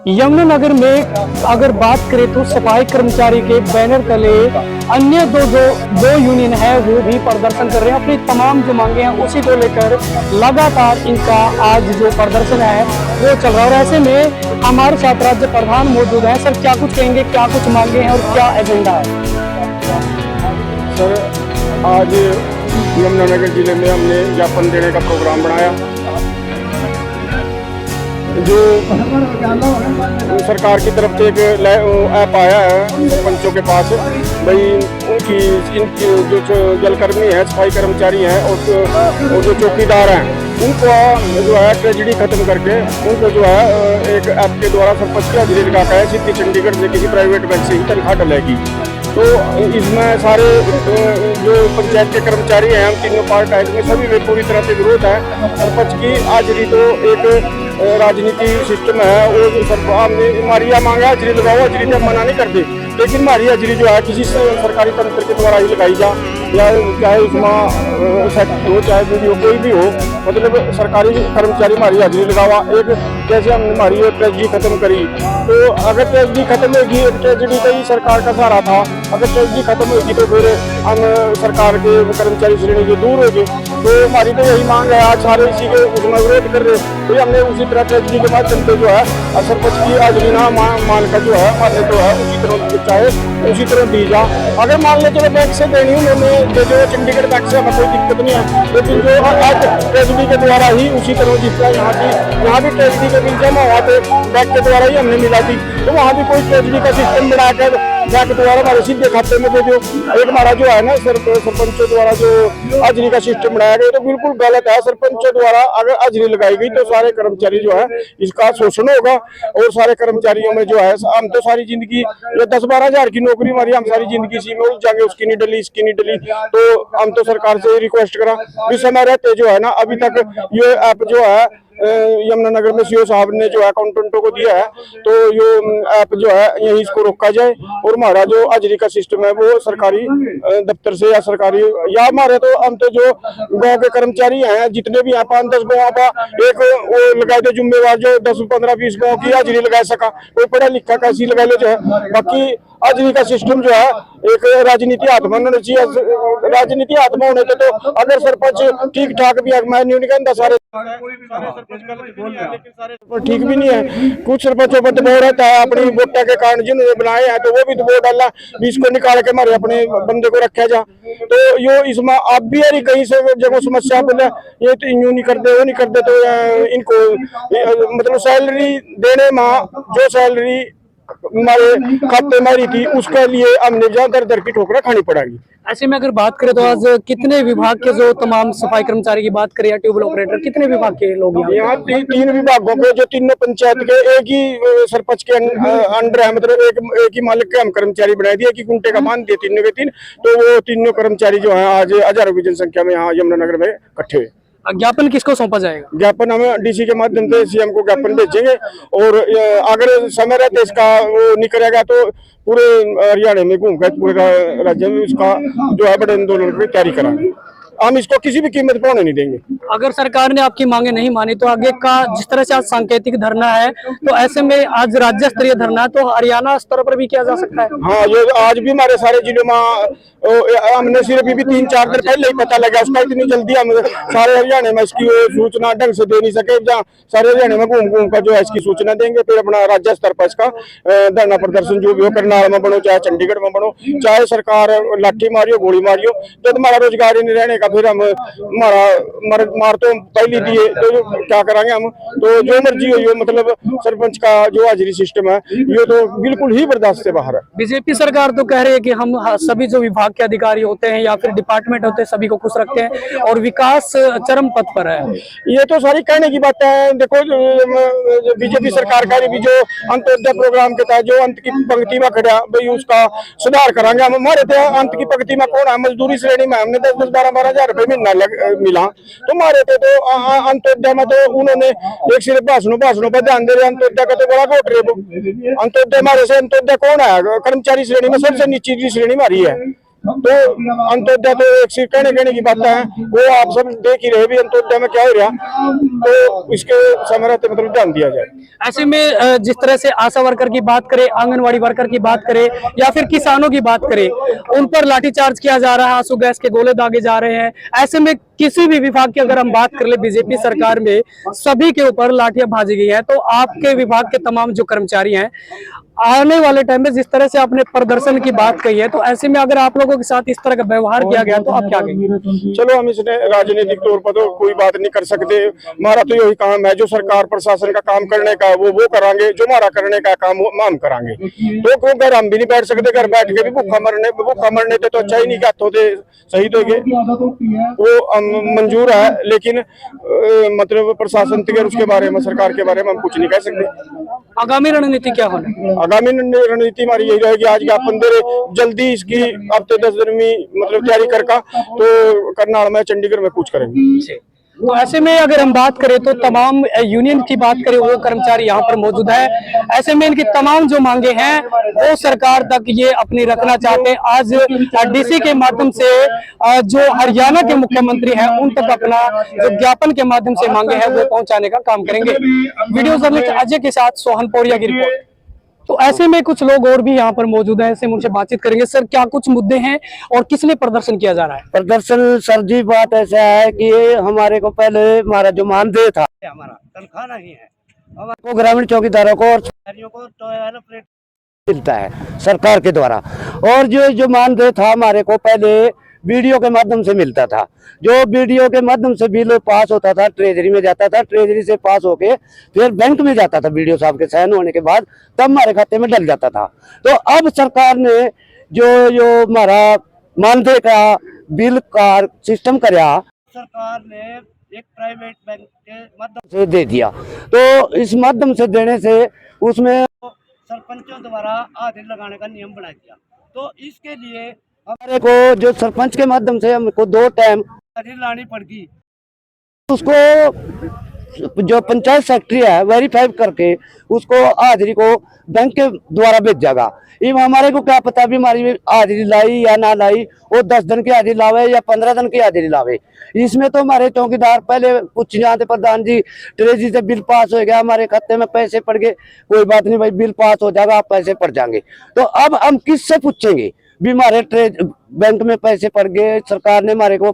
यमुनानगर में अगर बात करें तो सफाई कर्मचारी के बैनर तले अन्य दो यूनियन है वो भी प्रदर्शन कर रहे हैं। अपनी तमाम जो मांगे हैं उसी को लेकर लगातार इनका आज जो प्रदर्शन है वो चल रहा है। और ऐसे में हमारे साथ राज्य प्रधान मौजूद है। सर क्या कुछ कहेंगे, क्या कुछ मांगे हैं और क्या एजेंडा है? सर आज यमुनानगर जिले में हमने ज्ञापन देने का प्रोग्राम बनाया। जो सरकार की तरफ से एक ऐप आया है सरपंचों के पास, भाई उनकी इनकी जो जलकर्मी है, सफाई कर्मचारी हैं और जो चौकीदार हैं, उनको जो है ट्रेजेडी खत्म करके उनको जो है एक ऐप के द्वारा सरपंच की हाजिरी लगा कर सीधी चंडीगढ़ से किसी प्राइवेट बैंक से ही तनख्वाह डलेगी। तो इसमें सारे जो पंचायत के कर्मचारी हैं, हम तीनों पार्ट टाइप में सभी में पूरी तरह से विरोध है। सरपंच की हाजिरी तो एक राजनीति सिस्टम है, वो हमने हमारी यह मांगा हाजिरी लगाओ, हाजिरी तो मना नहीं करते, लेकिन हमारी हाजिरी जो है किसी सरकारी तंत्र के द्वारा ही लगाई जा, या चाहे उसमें सेक्टर हो चाहे वीडियो कोई भी हो, मतलब सरकारी कर्मचारी हमारी हाजिरी लगावा। एक जैसे हमने हमारी ट्रेजेडी खत्म करी, तो अगर ट्रेजेडी खत्म होगी, ट्रेजेडी का ही सरकार का सहारा था, अगर ट्रेजेडी खत्म होगी तो फिर हम सरकार के कर्मचारी श्रेणी से दूर होगी। तो हमारी तो यही मांग है, आज सारे इसी के उसमें विरोध कर रहे, तो हमने उसी तरह ट्रेजेडी के माध्यम से जो है सरपंच की हाजिरी ना मान कर जो है मान्य तो है उसी तरह चाहे उसी तरह दी जा। अगर मान ले चलो बैंक से देनी उन्होंने जो चंडीगढ़ बैंक से हमें कोई दिक्कत नहीं है, लेकिन जो आज ट्रेजेडी के द्वारा ही उसी तरह जिस तरह यहाँ भी ट्रेजेडी के बिल जमा हुआ थे बैंक के द्वारा ही हमने मिला थी, तो वहाँ भी कोई ट्रेजेडी का सिस्टम बनाकर बैंक के द्वारा हमारे सीधे खाते में दे दो। एक हमारा जो है ना सरपंचों द्वारा जो हाजिरी का सिस्टम बनाया गया तो बिल्कुल गलत है। सरपंचों द्वारा अगर हाजिरी लगाई गई तो सारे कर्मचारी जो है इसका शोषण होगा, और सारे कर्मचारियों में जो है हम तो सारी जिंदगी 10-12 हजार की नौकरी हमारी, हम सारी जिंदगी इसी में उलझ जाएंगे, उसकी नहीं डली इसकी नहीं डली। तो हम तो सरकार से रिक्वेस्ट करा इस समय रहते जो है ना, अभी तक ये ऐप जो है यमुनानगर में सीओ साहब ने जो है अकाउंटेंटों को दिया है, तो ये ऐप जो है यही इसको रोका जाए, और हमारा जो हाजिरी का सिस्टम है वो सरकारी दफ्तर से या सरकारी या हमारे तो हम तो जो गांव के कर्मचारी हैं जितने भी हैं 5-10 गाँव का एक वो लगाए दे जिम्मेवार, जो 10-15-20 गाँव की हाजिरी लगा सका, कोई पढ़ा लिखा कैसी लगा ले जो है। बाकी हाजिरी का सिस्टम जो है एक राजनीति आत्मा होना चाहिए। राजनीति आत्मा होने के तो अगर सरपंच ठीक ठाक भी है, मैं नहीं कहता सारे ठीक भी नहीं है, कुछ सरपंचों पर दबाव रहता है अपनी वोटा के कारण, जिन्होंने बनाए हैं तो वो भी दबाव डाला भी इसको निकाल के हमारे अपने बंदे को रखा जा। तो यो इसमें आप भी यार कहीं से जब समस्या बोले ये तो यूं नहीं करते वो नहीं करते, तो इनको मतलब सैलरी देने में जो सैलरी हमारे खाते मारी थी उसके लिए हमने दर दर की ठोकरें खानी पड़ेगी। ऐसे में अगर बात करें तो आज कितने विभाग के जो तमाम सफाई कर्मचारी की बात करें या ट्यूबवेल ऑपरेटर, कितने विभाग के लोग यहाँ 3 विभागों के जो तीनों पंचायत के एक ही सरपंच के अंडर है, मतलब एक ही मालिक के हम कर्मचारी बना दिए, एक ही कुंटे का मान दिए तीनों के तीन, तो वो तीनों कर्मचारी जो है आज हजारों की जनसंख्या में यहाँ यमुनानगर में इकट्ठे हुए। ज्ञापन किसको सौंपा जाएगा? ज्ञापन हम डीसी के माध्यम से सीएम को ज्ञापन भेजेंगे, और अगर समय रहते इसका वो नहीं करेगा तो पूरे हरियाणा में घूम कर पूरे राज्य में इसका जो है बड़े आंदोलन की तैयारी कराएंगे। हम इसको किसी भी कीमत पर होने नहीं देंगे। अगर सरकार ने आपकी मांगे नहीं मानी तो आगे का जिस तरह से आज सांकेतिक धरना है, तो ऐसे में आज राज्य स्तरीय धरना है, तो हरियाणा स्तर पर भी किया जा सकता है। हाँ, ये आज भी हमारे सारे जिलों में हमने सिर्फ भी 3-4 दिन पहले ही पता लगा उसका, इतनी जल्दी हम सारे हरियाणा में इसकी सूचना ढंग से दे नहीं सके, जहाँ सारे हरियाणा में घूम घूम कर जो है इसकी सूचना देंगे, फिर अपना राज्य स्तर पर इसका धरना प्रदर्शन जो भी हो, करनाल में बनो चाहे चंडीगढ़ में बनो, चाहे सरकार लाठी मारियो गोली मारियो, जब हमारा रोजगार ही नहीं रहने का फिर हम हमारा मार तो पहली दिए तो क्या कराएंगे हम, तो जो मर्जी हो, मतलब सरपंच का जो हाजिरी सिस्टम है ये तो बिल्कुल ही बर्दाश्त से बाहर है। बीजेपी सरकार तो कह रही है कि हम सभी जो विभाग के अधिकारी होते हैं या फिर डिपार्टमेंट होते हैं सभी को खुश रखते हैं और विकास चरम पथ पर है। ये तो सारी कहने की बात है। देखो बीजेपी सरकार का भी जो अंत्योदय प्रोग्राम के तहत जो अंत की पंक्ति में खड़ा भाई उसका सुधार कराएंगे हम। हमारे थे अंत की पंक्ति में कौन है? मजदूरी श्रेणी में हमने 10-12 हजार रुपए महीना मिला, तो हमारे थे तो अंत्योदय में तो उन्होंने एक सिर्फ भाषणों पर ध्यान दे रहे। अंत्योदय का तो बड़ा घोट रहे। अंत्योदय हमारे से अंत्योदय कौन है? कर्मचारी श्रेणी में सबसे निचली श्रेणी हमारी है। तो अंत्योदय तो एक सी कहने की बात है, वो आप सब देख ही रहे भी अंत्योदय में क्या हो रहा, तो इसके समय मतलब ध्यान दिया जाए। ऐसे में जिस तरह से आशा वर्कर की बात करें, आंगनवाड़ी वर्कर की बात करें या फिर किसानों की बात करें, उन पर लाठीचार्ज किया जा रहा है, आंसू गैस के गोले दागे जा रहे हैं। ऐसे में किसी भी विभाग की अगर हम बात कर ले, बीजेपी सरकार में सभी के ऊपर लाठियां भाजी गई है। तो आपके विभाग के तमाम जो कर्मचारी हैं, आने वाले टाइम में जिस तरह से आपने प्रदर्शन की बात कही है, तो ऐसे में अगर आप लोगों के साथ इस तरह का व्यवहार किया गया तो आप क्या कहेंगे? चलो हम इसने राजनीतिक तौर पर तो कोई बात नहीं कर सकते, हमारा तो यही काम है, जो सरकार प्रशासन का काम करने का वो करांगे, जो हमारा करने का काम वो हम करांगे। तो क्यों घर हम भी नहीं बैठ सकते, घर बैठ के भी भूखा मरने तो अच्छा ही नहीं क्या होते शहीद हो गए, वो मंजूर है, लेकिन मतलब प्रशासन के उसके बारे में, सरकार के बारे में हम कुछ नहीं कह सकते। आगामी रणनीति क्या होने? आगामी रणनीति हमारी यही रहेगी, आज का पंद्रह जल्दी इसकी हफ्ते 10 दिन में मतलब तैयारी करका तो करनाल में, चंडीगढ़ में कूच करेंगे। तो ऐसे में अगर हम बात करें तो तमाम यूनियन की बात करें, वो कर्मचारी यहाँ पर मौजूद है। ऐसे में इनकी तमाम जो मांगे हैं वो सरकार तक ये अपनी रखना चाहते हैं। आज डीसी के माध्यम से जो हरियाणा के मुख्यमंत्री हैं उन तक अपना जो ज्ञापन के माध्यम से मांगे हैं वो पहुंचाने का काम करेंगे। वीडियो जर्नलिस्ट अजय के साथ सोहन पौरिया की रिपोर्ट। तो ऐसे में कुछ लोग और भी यहाँ पर मौजूद हैं, ऐसे उनसे बातचीत करेंगे। सर, क्या कुछ मुद्दे हैं और किस लिए प्रदर्शन किया जा रहा है? प्रदर्शन सर जी, बात ऐसा है कि हमारे को पहले हमारा जो मानदेय था, हमारा तनख्वाह नहीं है, हमारे को ग्रामीण चौकीदारों को और अधिकारियों को तो मिलता है सरकार के द्वारा, और जो मानदेय था हमारे को पहले वीडियो के माध्यम से मिलता था। जो वीडियो के माध्यम से बिल पास होता था, ट्रेजरी में जाता था, ट्रेजरी से पास होके फिर बैंक में जाता था, वीडियो साहब के साइन होने के बाद तब हमारे खाते में डल जाता था। तो अब सरकार ने जो हमारा मानदेय का बिल का सिस्टम कराया, सरकार ने एक प्राइवेट बैंक के माध्यम से दे दिया। तो इस माध्यम से देने से उसमें सरपंचों द्वारा आधे लगाने का नियम बना दिया। तो इसके लिए हमारे को जो सरपंच के माध्यम से हमको 2 टाइम हाजिरी लानी पड़गी। उसको जो पंचायत सेक्रेटरी है वेरीफाई करके उसको हाजिरी को बैंक के द्वारा भेजेगा। अब हमारे को क्या पता भी हमारी हाजिरी लाई या ना लाई, वो 10 दिन की हाजिरी लावे या 15 दिन की हाजिरी लावे। इसमें तो हमारे चौकीदार पहले कुछ जाते, प्रधान जी ट्रेजरी से बिल पास हो गया, हमारे खाते में पैसे पड़ गए, कोई बात नहीं भाई, बिल पास हो जाएगा, आप पैसे पड़ जाएंगे। तो अब हम किससे पूछेंगे भी हमारे बैंक में पैसे पड़ गए, सरकार ने हमारे को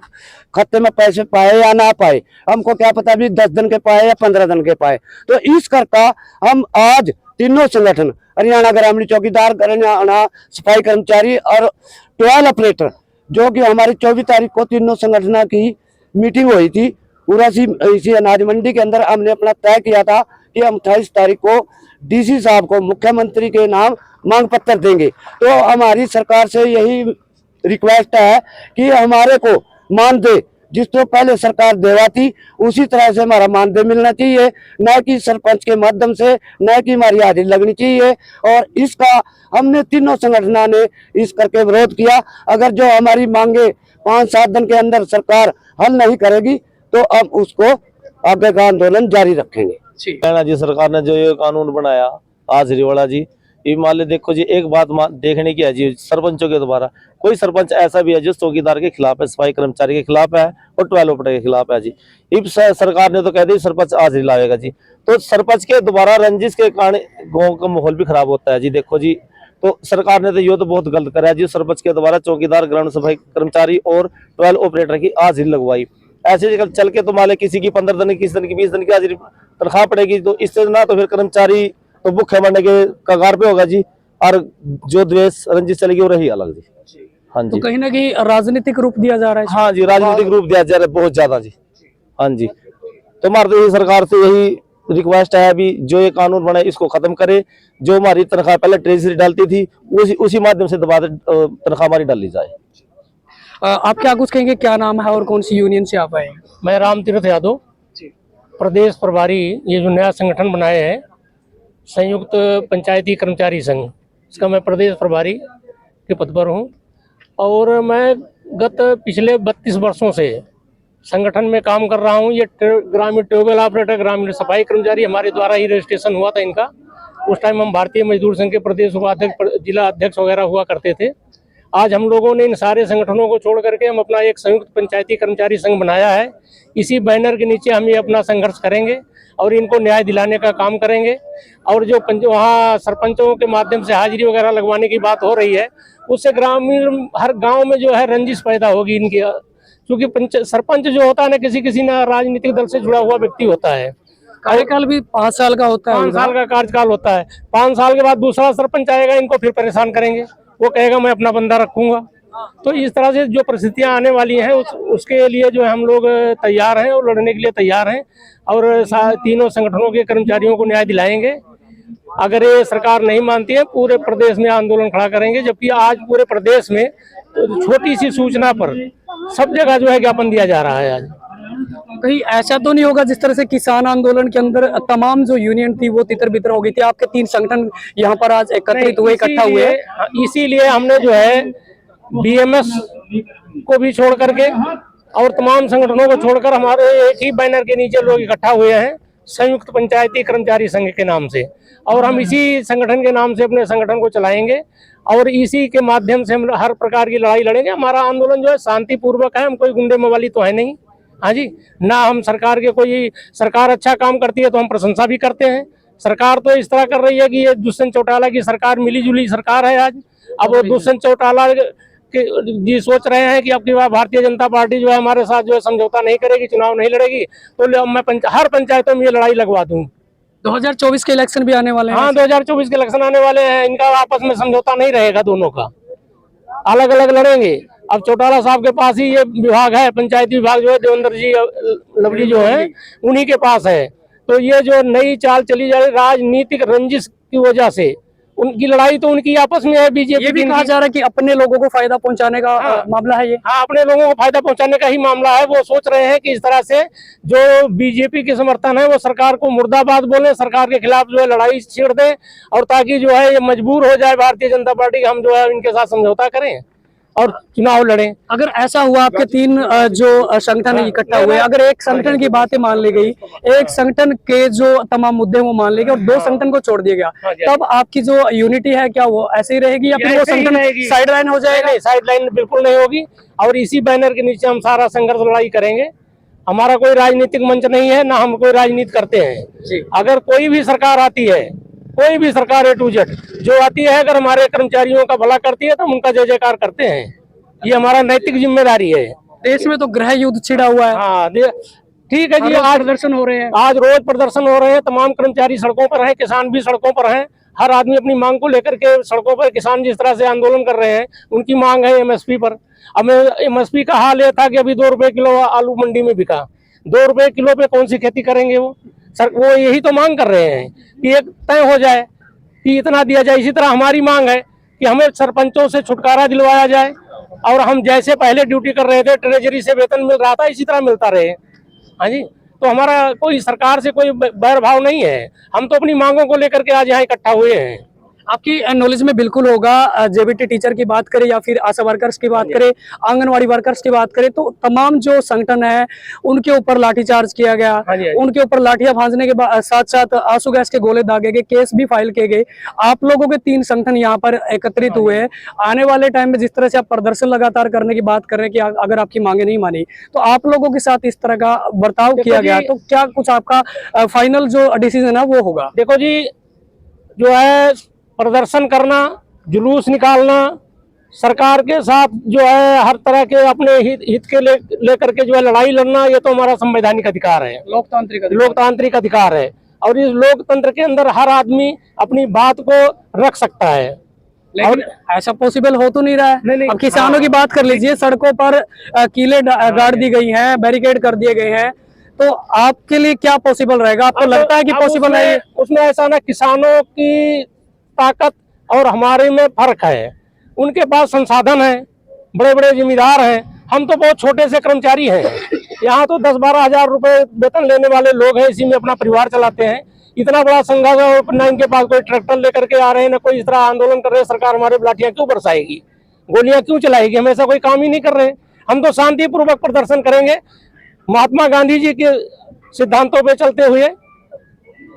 खाते में पैसे पाए या ना पाए, हमको क्या पता भी 10 दिन के पाए या 15 दिन के पाए। तो इस करका हम आज तीनों संगठन, हरियाणा ग्रामीण चौकीदार, हरियाणा सफाई कर्मचारी और टॉयल ऑपरेटर, जो कि हमारी 24 तारीख को तीनों संगठनों की मीटिंग हुई थी इसी अनाज मंडी के अंदर, हमने अपना तय किया था कि हम 28 तारीख को डीसी साहब को मुख्यमंत्री के नाम मांग पत्र देंगे। तो हमारी सरकार से यही रिक्वेस्ट है कि हमारे को मानदेय जिस तो पहले सरकार देवाती उसी तरह से हमारा मानदेय मिलना चाहिए, न कि सरपंच के माध्यम से, न कि हमारी हाजिरी लगनी चाहिए। और इसका हमने तीनों संगठनों ने इस करके विरोध किया। अगर जो हमारी मांगे 5-7 दिन के अंदर सरकार हल नहीं करेगी तो हम उसको आगे का आंदोलन जारी रखेंगे। जी सरकार ने जो ये कानून बनाया हाजिरी वाला जी, ये मान ले देखो जी, एक बात देखने की है जी, सरपंचों के द्वारा कोई सरपंच ऐसा भी है जो चौकीदार के खिलाफ है, सफाई कर्मचारी के खिलाफ है और टॉयल ऑपरेटर के खिलाफ है जी। सरकार ने तो कह दी सरपंच हाजिरी लाएगा जी, तो सरपंच के द्वारा रंजिश के कारण गाँव का माहौल भी खराब होता है जी। देखो जी, तो सरकार ने तो ये तो बहुत गलत करा है जी, सरपंच के द्वारा चौकीदार, ग्रामीण सफाई कर्मचारी और टॉयल ऑपरेटर की हाजिरी लगवाई। ऐसे चल के तो मान ले किसी की 15 दिन, किसी दिन की 20 दिन की हाजिरी तनख्वाह पड़ेगी, तो इससे ना तो फिर कर्मचारी तो भूखे मरने के कगार पे होगा जी, और जो द्वेष रंजिश चलेगी वो रही अलग जी। हाँ जी, तो कहीं ना कहीं राजनीतिक रूप दिया जा रहा है। हाँ जी, राजनीतिक रूप दिया जा रहा है बहुत ज्यादा जी। हाँ जी, तो हमारे तो सरकार से यही रिक्वेस्ट है अभी जो ये कानून बना है इसको खत्म करे। जो हमारी तनख्वाह पहले ट्रेजरी डालती थी उसी माध्यम से दोबारा तनख्वाह हमारी डाली जाए। आप क्या कुछ कहेंगे, क्या नाम है और कौन सी यूनियन से आप आए हैं? मैं राम तीर्थ यादव, प्रदेश प्रभारी, ये जो नया संगठन बनाए हैं संयुक्त पंचायती कर्मचारी संघ, इसका मैं प्रदेश प्रभारी के पद पर हूँ। और मैं पिछले 32 वर्षों से संगठन में काम कर रहा हूँ। ये ग्रामीण ट्यूबवेल ऑपरेटर, ग्रामीण सफाई कर्मचारी हमारे द्वारा ही रजिस्ट्रेशन हुआ था इनका। उस टाइम हम भारतीय मजदूर संघ के प्रदेश उपाध्यक्ष, जिला अध्यक्ष वगैरह हुआ करते थे। आज हम लोगों ने इन सारे संगठनों को छोड़ करके हम अपना एक संयुक्त पंचायती कर्मचारी संघ बनाया है। इसी बैनर के नीचे हम ये अपना संघर्ष करेंगे और इनको न्याय दिलाने का काम करेंगे। और जो वहाँ सरपंचों के माध्यम से हाजिरी वगैरह लगवाने की बात हो रही है, उससे ग्रामीण हर गांव में जो है रंजिश पैदा होगी इनकी, क्योंकि सरपंच जो होता है ना किसी न राजनीतिक दल से जुड़ा हुआ व्यक्ति होता है। कार्यकाल भी 5 साल का होता है, 5 साल का कार्यकाल होता है। 5 साल के बाद दूसरा सरपंच आएगा, इनको फिर परेशान करेंगे, वो कहेगा मैं अपना बंदा रखूंगा। तो इस तरह से जो परिस्थितियां आने वाली हैं उसके लिए जो है हम लोग तैयार हैं और लड़ने के लिए तैयार हैं और तीनों संगठनों के कर्मचारियों को न्याय दिलाएंगे। अगर ये सरकार नहीं मानती है, पूरे प्रदेश में आंदोलन खड़ा करेंगे। जबकि आज पूरे प्रदेश में छोटी सी सूचना पर सब जगह जो है ज्ञापन दिया जा रहा है। आज कहीं ऐसा तो नहीं होगा जिस तरह से किसान आंदोलन के अंदर तमाम जो यूनियन थी वो तितर बितर हो गई थी? आपके 3 संगठन यहाँ पर आज एकत्रित हुए, इकट्ठा हुए। इसीलिए हमने जो है बीएमएस को भी छोड़ करके और तमाम संगठनों को छोड़कर हमारे एक ही बैनर के नीचे लोग इकट्ठा हुए हैं, संयुक्त पंचायती कर्मचारी संघ के नाम से। और हम इसी संगठन के नाम से अपने संगठन को चलाएंगे और इसी के माध्यम से हम हर प्रकार की लड़ाई लड़ेंगे। हमारा आंदोलन जो है शांतिपूर्वक है, हम कोई गुंडे मवाली तो है नहीं। हाँ जी, ना हम सरकार के कोई, सरकार अच्छा काम करती है तो हम प्रशंसा भी करते हैं। सरकार तो इस तरह कर रही है कि ये दुष्यंत चौटाला की सरकार मिली जुली सरकार है आज। अब वो दुष्यंत चौटाला जी सोच रहे हैं कि अब की बार भारतीय जनता पार्टी जो है हमारे साथ जो है समझौता नहीं करेगी, चुनाव नहीं लड़ेगी, तो मैं हर पंचायतों में ये लड़ाई लगवा दूं। 2024 के इलेक्शन भी आने वाले हैं। हाँ, 2024 के इलेक्शन आने वाले हैं, इनका आपस में समझौता नहीं रहेगा, दोनों का अलग अलग लड़ेंगे। अब चौटाला साहब के पास ही ये विभाग है, पंचायती विभाग जो है देवेंद्र जी लवली जो है उन्हीं के पास है। तो ये जो नई चाल चली जा रही राजनीतिक रंजिश की वजह से, उनकी लड़ाई तो उनकी आपस में है। बीजेपी ये भी कहा जा रहा है कि अपने लोगों को फायदा पहुंचाने का मामला है ये। हाँ, अपने लोगों को फायदा पहुंचाने का ही मामला है। वो सोच रहे हैं कि इस तरह से जो बीजेपी के समर्थन है वो सरकार को मुर्दाबाद बोले, सरकार के खिलाफ जो है लड़ाई छेड़ दें, और ताकि जो है ये मजबूर हो जाए भारतीय जनता पार्टी, हम जो है इनके साथ समझौता करें और चुनाव लड़ें। अगर ऐसा हुआ, आपके 3 जो संगठन इकट्ठा हुए, अगर एक संगठन की बातें मान ली गई, एक संगठन के जो तमाम मुद्दे वो मान लिए गए और 2 संगठन को छोड़ दिया गया, तब आपकी जो यूनिटी है क्या वो ऐसे ही रहेगी या फिर वो संगठन साइड लाइन हो जाएगा? नहीं, साइड लाइन बिल्कुल नहीं होगी और इसी बैनर के नीचे हम सारा संघर्ष लड़ाई करेंगे। हमारा कोई राजनीतिक मंच नहीं है, ना हम कोई राजनीति करते हैं। अगर कोई भी सरकार आती है, कोई भी सरकार A to Z जो आती है, अगर हमारे कर्मचारियों का भला करती है तो हम उनका जय जयकार करते हैं। ये हमारा नैतिक जिम्मेदारी है। देश में तो गृह युद्ध छिड़ा हुआ है। हाँ, ठीक है जी। आज प्रदर्शन हो रहे हैं, आज रोज प्रदर्शन हो रहे हैं, तमाम कर्मचारी सड़कों पर हैं, किसान भी सड़कों पर हैं। हर आदमी अपनी मांग को लेकर के सड़कों पर, किसान जिस तरह से आंदोलन कर रहे हैं, उनकी मांग है MSP पर। अब MSP का हाल ये था कि अभी 2 रुपए किलो आलू मंडी में बिका, 2 रुपए किलो पे कौन सी खेती करेंगे वो वो यही तो मांग कर रहे हैं कि एक तय हो जाए कि इतना दिया जाए। इसी तरह हमारी मांग है कि हमें सरपंचों से छुटकारा दिलवाया जाए और हम जैसे पहले ड्यूटी कर रहे थे, ट्रेजरी से वेतन मिल रहा था, इसी तरह मिलता रहे। हाँ जी, तो हमारा कोई सरकार से कोई बैर भाव नहीं है। हम तो अपनी मांगों को लेकर के आज यहाँ इकट्ठा हुए हैं। आपकी नॉलेज में बिल्कुल होगा, जेबीटी टीचर की बात करें या फिर आशा वर्कर्स की बात करें, आंगनवाड़ी वर्कर्स की बात करें, तो तमाम जो संगठन है उनके ऊपर लाठीचार्ज किया गया, उनके ऊपर लाठियां भांजने के साथ साथ आंसू गैस के गोले दागे गए, केस भी फाइल किए गए। आप लोगों के 3 संगठन यहाँ पर एकत्रित हुए हैं। आने वाले टाइम में जिस तरह से आप प्रदर्शन लगातार करने की बात कर रहे हैं कि अगर आपकी मांगे नहीं मानी तो आप लोगों के साथ इस तरह का बर्ताव किया गया, तो क्या कुछ आपका फाइनल जो डिसीजन है वो होगा? देखो जी, जो है प्रदर्शन करना, जुलूस निकालना, सरकार के साथ जो है हर तरह के अपने हित के लेकर के जो है लड़ाई लड़ना, ये तो हमारा संवैधानिक अधिकार है, लोकतांत्रिक अधिकार है। और इस लोकतंत्र के अंदर हर आदमी अपनी बात को रख सकता है, लेकिन ऐसा पॉसिबल हो तो नहीं रहा है। नहीं, अब किसानों की बात कर लीजिए, सड़कों पर कीले गाड़ दी गई हैं, बैरिकेड कर दिए गए हैं, तो आपके लिए क्या पॉसिबल रहेगा? आपको लगता है कि पॉसिबल है? उसमें ऐसा ना, किसानों की ताकत और हमारे में फर्क है। उनके पास संसाधन है, बड़े बड़े जिम्मेदार हैं, हम तो बहुत छोटे से कर्मचारी हैं। यहाँ तो 10-12 हजार रुपए वेतन लेने वाले लोग हैं, इसी में अपना परिवार चलाते हैं। इतना बड़ा संघर्ष और ना इनके पास कोई ट्रैक्टर लेकर के आ रहे हैं, ना कोई इस तरह आंदोलन कर रहे हैं। सरकार हमारे लाठियां क्यों बरसाएगी, गोलियां क्यों चलाएगी? हम ऐसा कोई काम ही नहीं कर रहे हैं। हम तो शांतिपूर्वक प्रदर्शन करेंगे, महात्मा गांधी जी के सिद्धांतों पे चलते हुए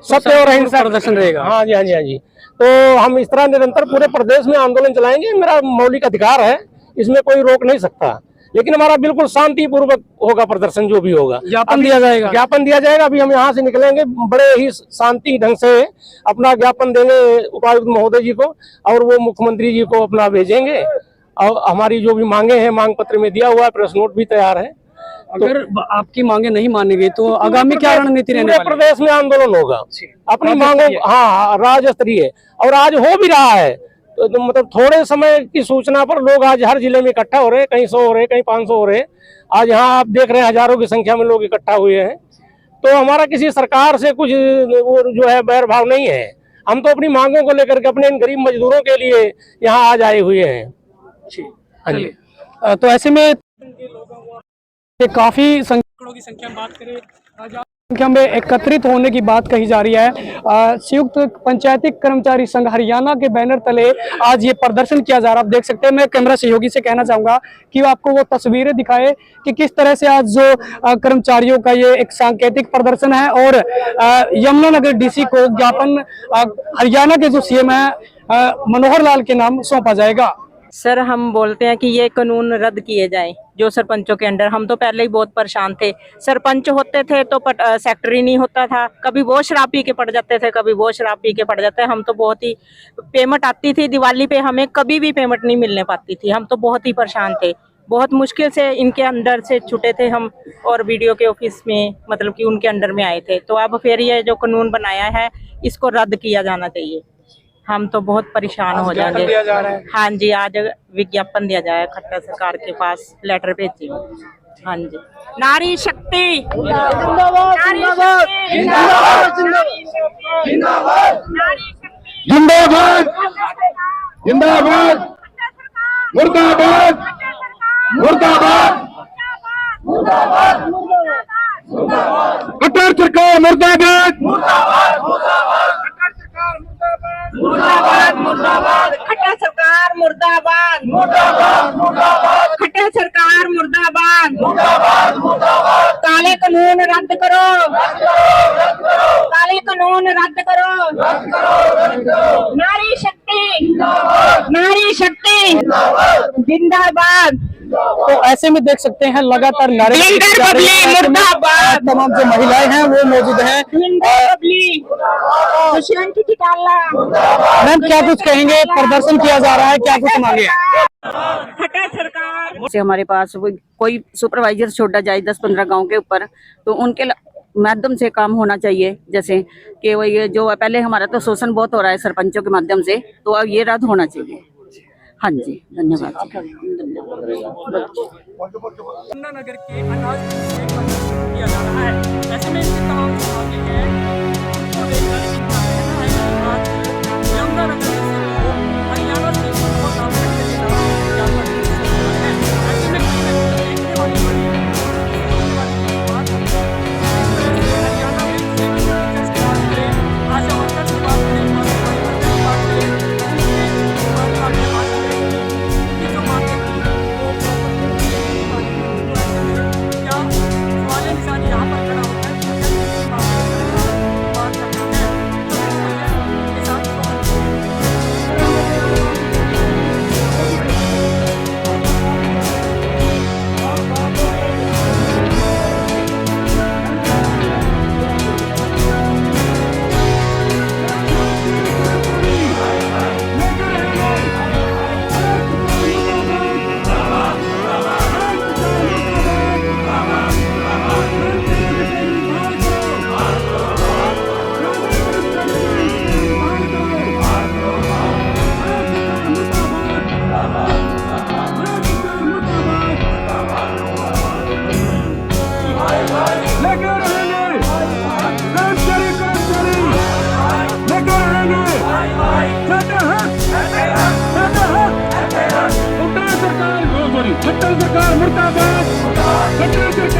सत्य और अहिंसा प्रदर्शन रहेगा। हाँ जी, हाँ जी, हाँ जी। तो हम इस तरह निरंतर पूरे प्रदेश में आंदोलन चलाएंगे। मेरा मौलिक अधिकार है, इसमें कोई रोक नहीं सकता, लेकिन हमारा बिल्कुल शांतिपूर्वक होगा प्रदर्शन। जो भी होगा ज्ञापन दिया जाएगा। ज्ञापन दिया जाएगा। अभी हम यहाँ से निकलेंगे, बड़े ही शांति ढंग से अपना ज्ञापन देंगे उपायुक्त महोदय जी को, और वो मुख्यमंत्री जी को अपना भेजेंगे। और हमारी जो भी मांगे हैं, मांग पत्र में दिया हुआ है, प्रेस नोट भी तैयार है। अगर आपकी मांगे नहीं मानी गई तो आगामी क्या रणनीति रहने पूरे वाली है? प्रदेश में आंदोलन होगा अपनी मांगों, हाँ, राज्य स्तरीय, और आज हो भी रहा है। तो मतलब थोड़े समय की सूचना पर लोग आज हर जिले में इकट्ठा हो रहे हैं, कहीं 100 हो रहे हैं, कहीं 500 हो रहे हैं। आज यहाँ आप देख रहे हैं हजारों की संख्या में लोग इकट्ठा हुए हैं। तो हमारा किसी सरकार से कुछ वो जो है बैर भाव नहीं है। हम तो अपनी मांगों को लेकर के अपने इन गरीब मजदूरों के लिए यहाँ आज आए हुए हैं। हाँ जी। तो ऐसे में काफी सैकड़ों की संख्या में बात करें, संख्या में एकत्रित होने की बात कही जा रही है। संयुक्त पंचायती कर्मचारी संघ हरियाणा के बैनर तले आज ये प्रदर्शन किया जा रहा है। आप देख सकते हैं, मैं कैमरा सहयोगी से कहना चाहूंगा कि वो आपको वो तस्वीरें दिखाए कि किस तरह से आज जो कर्मचारियों का ये एक सांकेतिक प्रदर्शन है, और यमुनानगर डीसी को ज्ञापन हरियाणा के जो सीएम है मनोहर लाल के नाम सौंपा जाएगा। सर, हम बोलते हैं कि ये कानून रद्द किए जाएं जो सरपंचों के अंडर। हम तो पहले ही बहुत परेशान थे। सरपंच होते थे तो सेक्रेटरी नहीं होता था, कभी वो शराब पी के पड़ जाते थे, कभी वो शराब पी के पड़ जाते हैं। हम तो बहुत ही, पेमेंट आती थी दिवाली पे, हमें कभी भी पेमेंट नहीं मिलने पाती थी। हम तो बहुत ही परेशान थे, बहुत मुश्किल से इनके अंडर से छूटे थे हम, और वीडियो के ऑफिस में मतलब कि उनके अंडर में आए थे। तो अब फिर ये जो कानून बनाया है इसको रद्द किया जाना चाहिए। हम तो बहुत परेशान हो जाएंगे। हाँ जी, आज विज्ञापन दिया जाए, खट्टर सरकार के पास लेटर भेजी। हाँ जी, नारी शक्ति जिंदाबाद, जिंदाबाद, जिंदाबाद, जिंदाबाद, जिंदाबाद, मुर्दाबाद, मुर्दाबाद, कट्टर सरकार मुर्दाबाद, मुर्दाबाद, मुर्दाबाद, खट्टर सरकार मुर्दाबाद, मुर्दाबाद, मुर्दाबाद, खट्टर सरकार मुर्दाबाद, मुर्दाबाद, मुर्दाबाद, काले कानून रद्द करो, काले कानून रद्द करो, नारी शक्ति, नारी शक्ति जिंदाबाद। तो ऐसे में देख सकते हैं लगातार नारे मुर्दाबाद, तमाम जो महिलाएं हैं वो मौजूद हैं। मैम, क्या कुछ कहेंगे? प्रदर्शन किया जा रहा है, क्या कुछ मांगे? से हमारे पास कोई सुपरवाइजर छोड़ा जाए 10-15 गांव के ऊपर, तो उनके माध्यम से काम होना चाहिए। जैसे कि वो ये जो पहले हमारा तो शोषण बहुत हो रहा है सरपंचों के माध्यम से, तो अब ये रद्द होना चाहिए। हाँ जी, धन्यवाद। यमुनानगर के अनाज किया जा रहा है। ऐसे में इनके तमाम जो मांगे हैं वो लेकर इनका कहना है कि आज यमुनानगर से हरियाणा से बहुत नाम रखने के नाम ज्ञापन है। ऐसे में देखने वाली बड़ी बात हरियाणा में आशा वर्कर की बात करें, यहाँ पर खड़ा होता है बात करते हैं। तो साथ सरकार मुर्दाबाद,